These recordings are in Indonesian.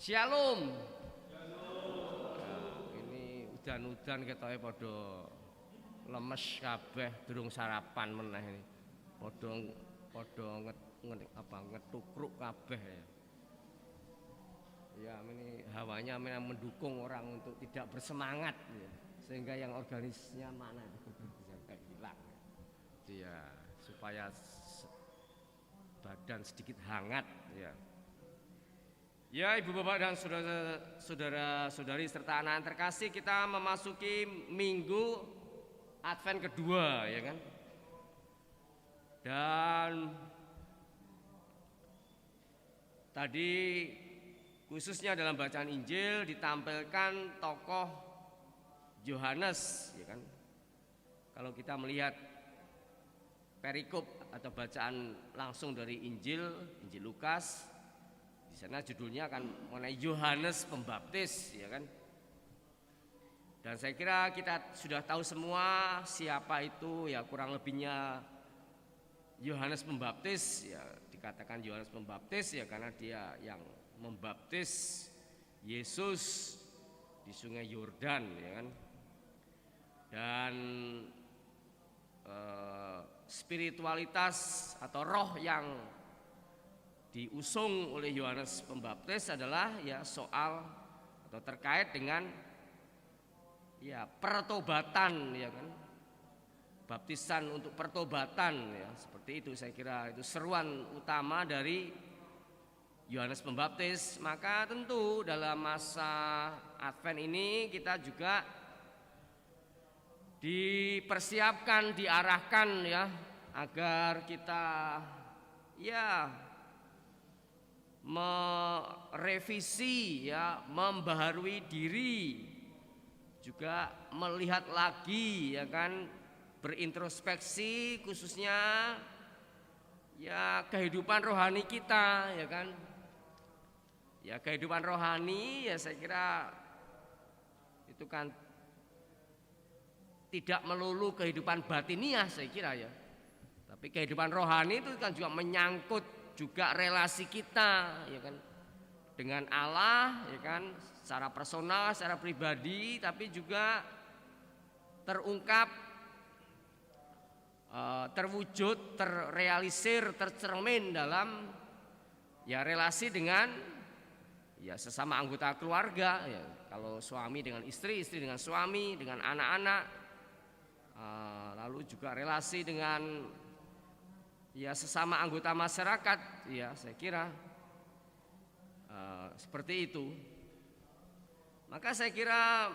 Shalom. Ini udan-udan ketoke padha lemes kabeh durung sarapan meneh ini. Padha ngetukruk kabeh ya. Ya, ini hawanya memang mendukung orang untuk tidak bersemangat ya. Sehingga yang organisnya mana sampai hilang. Ya, supaya badan sedikit hangat ya. Ya, Ibu Bapak dan saudara-saudari serta anak terkasih, kita memasuki minggu Advent kedua ya kan. Dan tadi khususnya dalam bacaan Injil ditampilkan tokoh Yohanes ya kan. Kalau kita melihat perikop atau bacaan langsung dari Injil Lukas, di sana judulnya akan mengenai Yohanes Pembaptis ya kan. Dan saya kira kita sudah tahu semua siapa itu ya, kurang lebihnya Yohanes Pembaptis ya, dikatakan Yohanes Pembaptis ya karena dia yang membaptis Yesus di Sungai Yordan ya kan. Dan spiritualitas atau roh yang diusung oleh Yohanes Pembaptis adalah ya soal atau terkait dengan ya pertobatan ya kan, baptisan untuk pertobatan ya, seperti itu. Saya kira itu seruan utama dari Yohanes Pembaptis. Maka tentu dalam masa Advent ini kita juga dipersiapkan, diarahkan ya agar kita ya merevisi ya, membaharui diri, juga melihat lagi ya kan, berintrospeksi khususnya ya kehidupan rohani kita ya kan. Ya kehidupan rohani ya saya kira itu kan tidak melulu kehidupan batiniah saya kira ya. Tapi kehidupan rohani itu kan juga menyangkut juga relasi kita ya kan dengan Allah ya kan, secara personal, secara pribadi, tapi juga terungkap, terwujud, terrealisir, tercermin dalam ya relasi dengan ya sesama anggota keluarga ya. Kalau suami dengan istri, istri dengan suami, dengan anak-anak, lalu juga relasi dengan ya sesama anggota masyarakat ya, saya kira seperti itu. Maka saya kira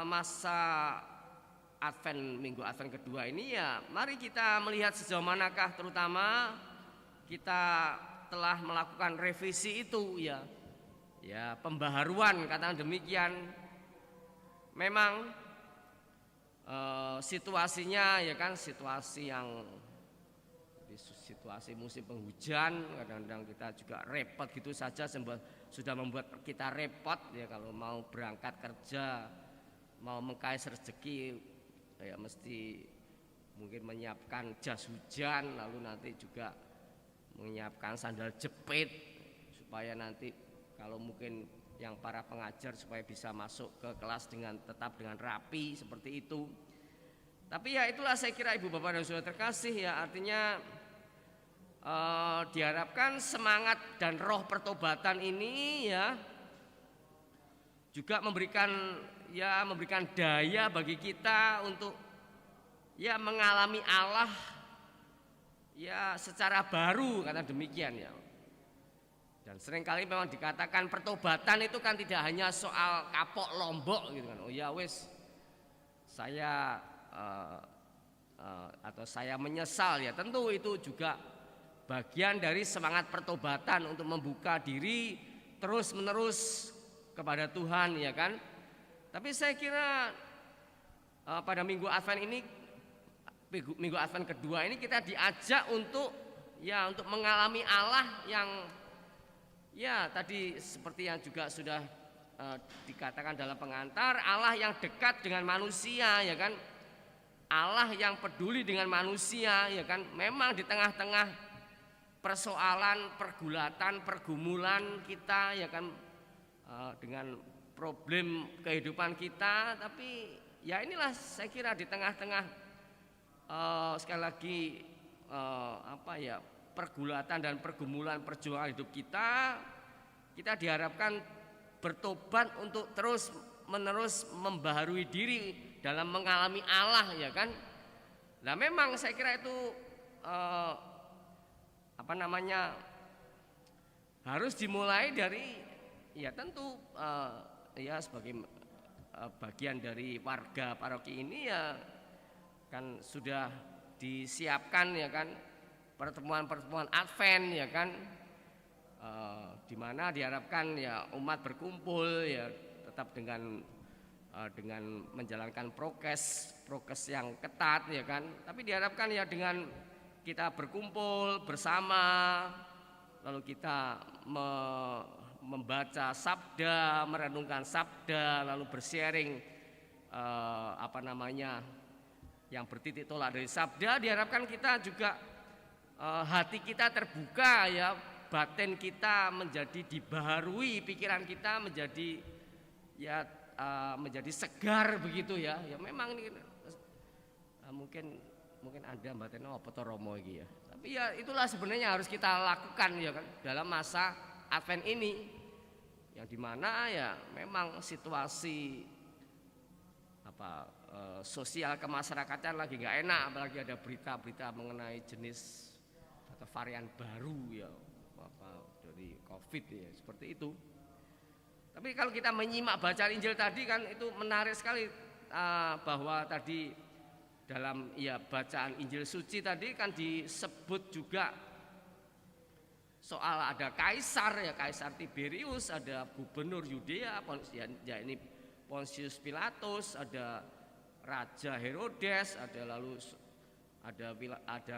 masa Advent, minggu Advent kedua ini ya, mari kita melihat sejauh manakah terutama kita telah melakukan revisi itu ya. Ya, pembaharuan katakan demikian. Memang situasinya ya kan, situasi yang situasi musim penghujan, kadang-kadang kita juga repot gitu saja, sudah membuat kita repot ya. Kalau mau berangkat kerja, mau mengkais rezeki ya mesti mungkin menyiapkan jas hujan, lalu nanti juga menyiapkan sandal jepit supaya nanti kalau mungkin yang para pengajar supaya bisa masuk ke kelas dengan tetap dengan rapi seperti itu. Tapi ya itulah saya kira Ibu Bapak dan Saudara terkasih ya, artinya diharapkan semangat dan roh pertobatan ini ya juga memberikan daya bagi kita untuk ya mengalami Allah ya secara baru, kata demikian ya. Dan seringkali memang dikatakan pertobatan itu kan tidak hanya soal kapok lombok gitu kan. Oh ya wis saya atau saya menyesal ya, tentu itu juga bagian dari semangat pertobatan untuk membuka diri terus menerus kepada Tuhan ya kan. Tapi saya kira pada minggu Advent ini, minggu Advent kedua ini kita diajak untuk mengalami Allah yang ya tadi seperti yang juga sudah dikatakan dalam pengantar, Allah yang dekat dengan manusia ya kan. Allah yang peduli dengan manusia ya kan. Memang di tengah-tengah persoalan, pergulatan, pergumulan kita ya kan, dengan problem kehidupan kita, tapi ya inilah saya kira di tengah-tengah sekali lagi pergulatan dan pergumulan perjuangan hidup kita diharapkan bertobat untuk terus menerus membaharui diri dalam mengalami Allah, ya kan. Nah memang saya kira itu harus dimulai dari ya tentu ya sebagai bagian dari warga paroki ini ya kan sudah disiapkan ya kan pertemuan-pertemuan Advent ya kan, di mana diharapkan ya umat berkumpul ya tetap dengan menjalankan prokes yang ketat ya kan, tapi diharapkan ya dengan kita berkumpul bersama lalu kita membaca sabda, merenungkan sabda, lalu bersharing yang bertitik tolak dari sabda, diharapkan kita juga hati kita terbuka ya, batin kita menjadi dibaharui, pikiran kita menjadi segar begitu ya. Ya memang ini mungkin ada batin apa to Romo iki ya. Tapi ya itulah sebenarnya harus kita lakukan ya kan dalam masa Advent ini, yang dimana ya memang situasi sosial kemasyarakatan lagi nggak enak, apalagi ada berita-berita mengenai jenis atau varian baru ya dari COVID ya seperti itu. Tapi kalau kita menyimak bacaan Injil tadi kan itu menarik sekali, bahwa tadi dalam bacaan Injil suci tadi kan disebut juga soal ada kaisar Tiberius, ada gubernur Yudea ya ini Pontius Pilatus, ada Raja Herodes, ada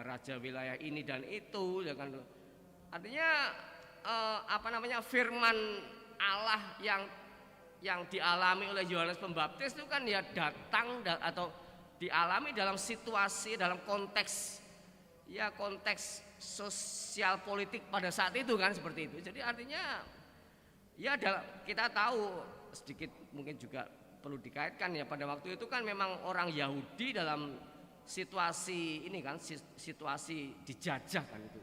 raja wilayah ini dan itu ya kan. Artinya firman Allah yang dialami oleh Yohanes Pembaptis itu kan ya datang atau dialami dalam situasi, dalam konteks sosial politik pada saat itu kan seperti itu. Jadi artinya ya kita tahu sedikit mungkin juga perlu dikaitkan ya, pada waktu itu kan memang orang Yahudi dalam situasi ini kan, situasi dijajah kan itu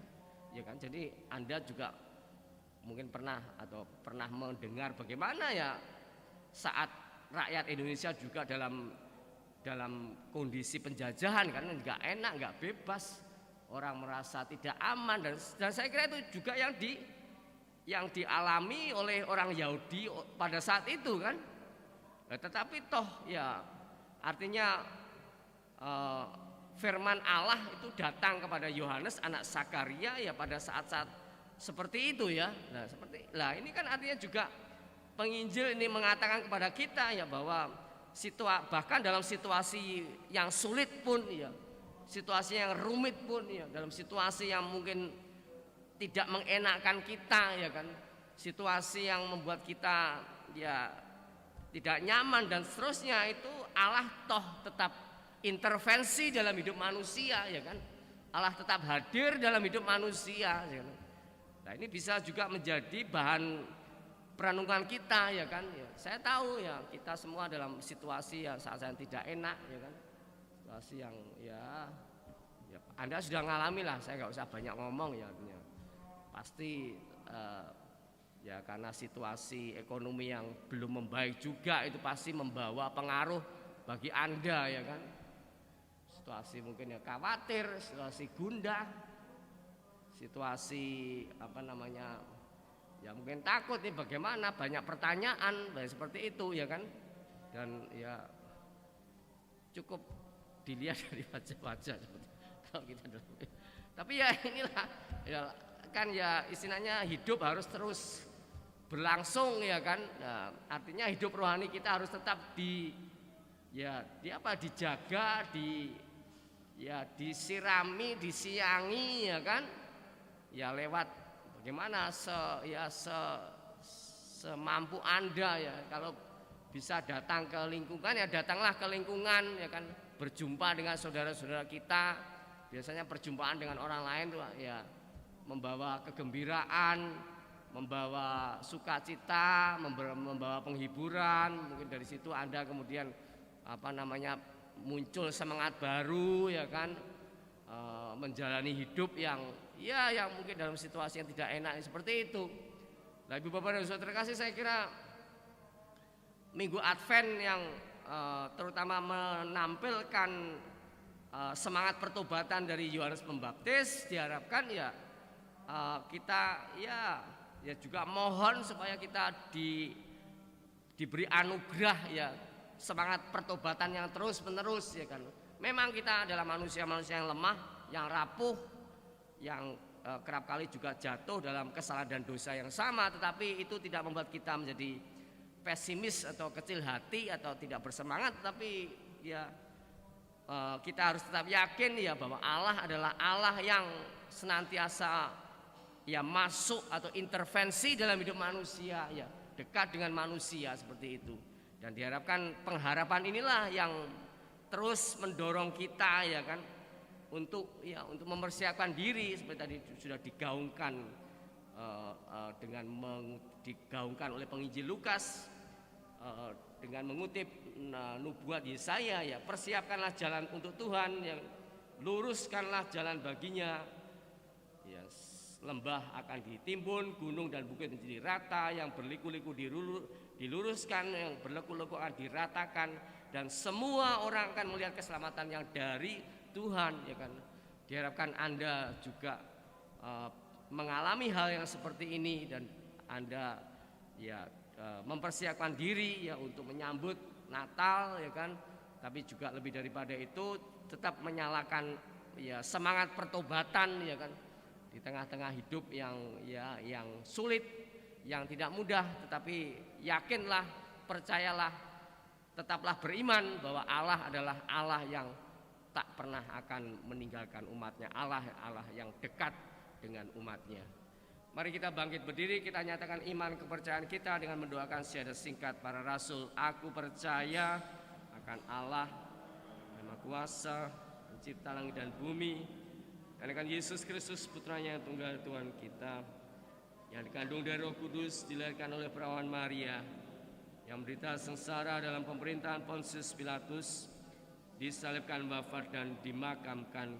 ya kan. Jadi Anda juga mungkin pernah mendengar bagaimana ya saat rakyat Indonesia juga dalam kondisi penjajahan kan, nggak enak, nggak bebas, orang merasa tidak aman, dan saya kira itu juga yang dialami oleh orang Yahudi pada saat itu kan. Nah, tetapi toh ya artinya firman Allah itu datang kepada Yohanes anak Zakaria ya pada saat-saat seperti itu ya. Nah ini kan artinya juga penginjil ini mengatakan kepada kita ya bahwa bahkan dalam situasi yang sulit pun ya, situasi yang rumit pun ya, dalam situasi yang mungkin tidak mengenakkan kita ya kan, situasi yang membuat kita ya tidak nyaman dan seterusnya, itu Allah toh tetap intervensi dalam hidup manusia ya kan. Allah tetap hadir dalam hidup manusia ya kan? Nah ini bisa juga menjadi bahan perenungan kita ya kan ya. Saya tahu ya kita semua dalam situasi yang saat-saat tidak enak ya kan, situasi yang ya Anda sudah ngalami lah, saya nggak usah banyak ngomong ya artinya. Pasti ya karena situasi ekonomi yang belum membaik juga itu pasti membawa pengaruh bagi Anda ya kan. Situasi mungkin ya khawatir, situasi gundah, situasi ya mungkin takut nih bagaimana, banyak pertanyaan seperti itu ya kan. Dan ya cukup dilihat dari wajah-wajah kalau kita tapi ya inilah ya kan ya istilahnya hidup harus terus berlangsung ya kan. Nah, artinya hidup rohani kita harus tetap dijaga, disirami, disiangi ya kan. Ya lewat bagaimana semampu Anda ya, kalau bisa datang ke lingkungan ya datanglah ke lingkungan ya kan, berjumpa dengan saudara-saudara kita. Biasanya perjumpaan dengan orang lain tuh ya membawa kegembiraan, membawa sukacita, membawa penghiburan. Mungkin dari situ Anda kemudian muncul semangat baru, ya kan, menjalani hidup yang mungkin dalam situasi yang tidak enak seperti itu. Nah, Ibu Bapak dan Saudara terkasih, saya kira Minggu Advent yang terutama menampilkan semangat pertobatan dari Yohanes Pembaptis, diharapkan kita juga mohon supaya kita diberi anugerah semangat pertobatan yang terus menerus, ya kan. Memang kita adalah manusia-manusia yang lemah, yang rapuh, yang kerap kali juga jatuh dalam kesalahan dan dosa yang sama, tetapi itu tidak membuat kita menjadi pesimis atau kecil hati atau tidak bersemangat, tetapi kita harus tetap yakin bahwa Allah adalah Allah yang senantiasa masuk atau intervensi dalam hidup manusia, dekat dengan manusia seperti itu. Dan diharapkan pengharapan inilah yang terus mendorong kita, ya kan, untuk mempersiapkan diri seperti tadi sudah digaungkan digaungkan oleh penginjil Lukas dengan mengutip nubuat Yesaya, persiapkanlah jalan untuk Tuhan, luruskanlah jalan baginya. Lembah akan ditimbun, gunung dan bukit menjadi rata, yang berliku-liku diluruskan, yang berleku-leku akan diratakan, dan semua orang akan melihat keselamatan yang dari Tuhan, ya kan. Diharapkan Anda juga mengalami hal yang seperti ini, dan Anda mempersiapkan diri untuk menyambut Natal, ya kan. Tapi juga lebih daripada itu tetap menyalakan semangat pertobatan, ya kan, di tengah-tengah hidup yang sulit, yang tidak mudah. Tetapi yakinlah, percayalah, tetaplah beriman bahwa Allah adalah Allah yang tak pernah akan meninggalkan umatnya, Allah yang dekat dengan umatnya. Mari kita bangkit berdiri, kita nyatakan iman kepercayaan kita dengan mendoakan syahadat singkat para rasul. Aku percaya akan Allah yang Maha Kuasa, pencipta langit dan bumi, dan akan Yesus Kristus putranya yang tunggal Tuhan kita, yang dikandung dari Roh Kudus, dilahirkan oleh perawan Maria, yang menderita sengsara dalam pemerintahan Pontius Pilatus, disalibkan, wafat dan dimakamkan,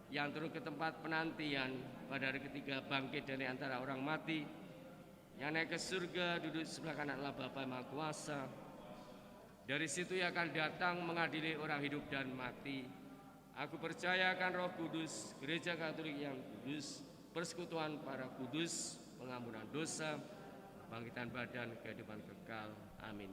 yang turun ke tempat penantian, pada hari ketiga bangkit dari antara orang mati, yang naik ke surga, duduk di sebelah kanan Allah Bapa yang Maha Kuasa. Dari situ ia akan datang mengadili orang hidup dan mati. Aku percaya akan Roh Kudus, Gereja Katolik yang kudus, persekutuan para kudus, pengampunan dosa, bangkitan badan, kehidupan kekal. Amin.